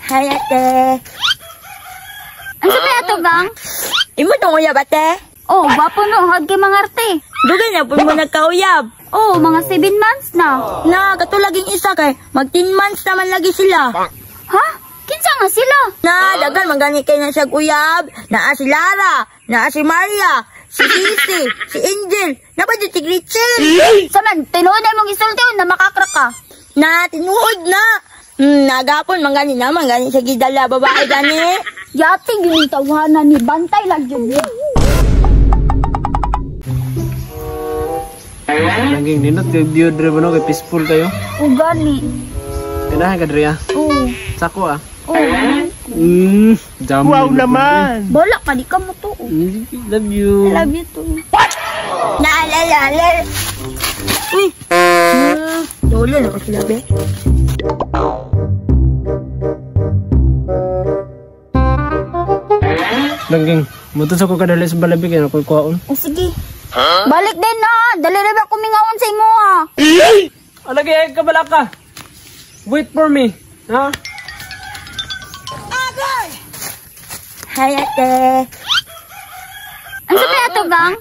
Hi, ate. Ano sa kaya to, bang? Imo tong uyab, ate? Oh, gwapo no, hag kay mga arte. Dugay na po mo nagkauyab. Oh, mga 7 months na. Na, katulaging isa kay, mag 10 months naman lagi sila. Ha? Kinsa nga sila? Na, dagan magani kay na siya uyab. Naa si Lara, naa si Maria, si Sisi, si Angel, na ba di si Gretchen? Saman, tinuod na mong isulti na makakrak ka. Na, tinuod na. Nagapon, mangani na, mangani siya gidala, babae gani. Yati yung tawanan ni Bantay lang yun. Naging ninot kay Diodre ba no kay peaceful kayo? O gani. Kailangan ka Drea. Oo. Sako ah. Oo. Jam. Wow naman. Bola ka, di ka mo to. Love you. I love you too. Naalala. Uy. Dolo na ko sila, be. Langging, mutos ako kadali sa balabi kaya ako kuwaon. O sige. Balik din na. Dali rin ako mingawan sa imo ha. Alagi, ka bala ka. Wait for me. Ha? Hi, ate. Ano sa kaya to, bang?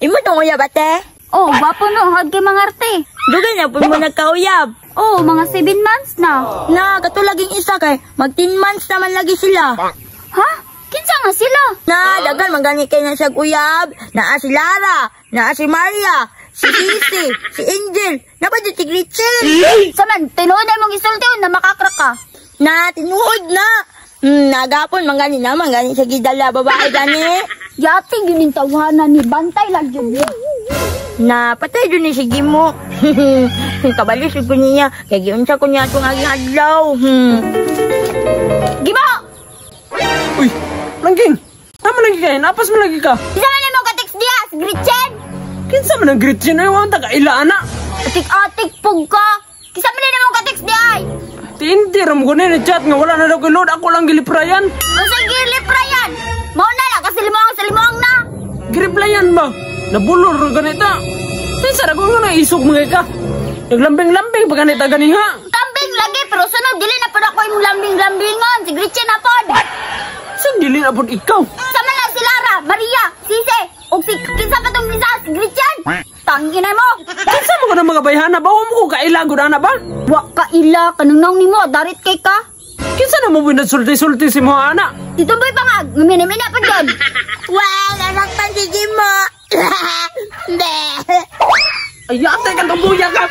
Imo tong uyab, ate? Oh, gwapo no, hag kay mga arte. Dugay na po mo nagkauyab. Oh, mga 7 months na. Na, katulaging isa kay, mag 10 months naman lagi sila. Ha? Kinsa nga sila? Na, dagan magani kay na siya uyab. Naa si Lara, naa si Maria, si Sisi, si Angel, na ba di si Gretchen? Saman, tinuod na mong isulti na makakrak ka. Na, tinuod na. Nagapon, mangani na, mangani siya gidala, babae gani. Yati yung tawanan ni Bantay lang yun. Na, patay dun ni sige mo. Kabalis ko niya, kaya giunsa ko niya itong aging adlaw. Gimo! Uy, Langging. Tama lagi ka, napas mo lagi ka. Isa man na mong kateks diya, si Gretchen! Kinsa man ang Gretchen ay wang taga-ila ana. Atik-atik pug ka! Kisa man na mong kateks diya ay! Tinti ram ko na chat nga wala na daw kay Lord, ako lang giliprayan. O sige, liprayan! Mauna lang kasi limuang na! Giliprayan ba? Nabulor ro ganita. Kinsa ra ko nga naisog mga ka. Naglambing-lambing pa ganita ganiha. Kambing lagi, pero sunod, dili na pa ako yung lambing-lambingon. Si Gretchen na pod! Saan dili na po ikaw? Sama na si Lara, Maria, Sise, o si kinsa pa tong isa, si Gretchen! Tangin na mo! Kinsa mo ko na mga bayhana ba? Huwag mo ko kailagod na ba? Wa ka ila, kanunong ni mo, darit kay ka. Kinsa na mo binasulti-sulti si mga anak? Tito Boy pa nga, mamina-mina pa doon. Well, nasaktan sige mo. Ay, ate ka, tumbuya ka!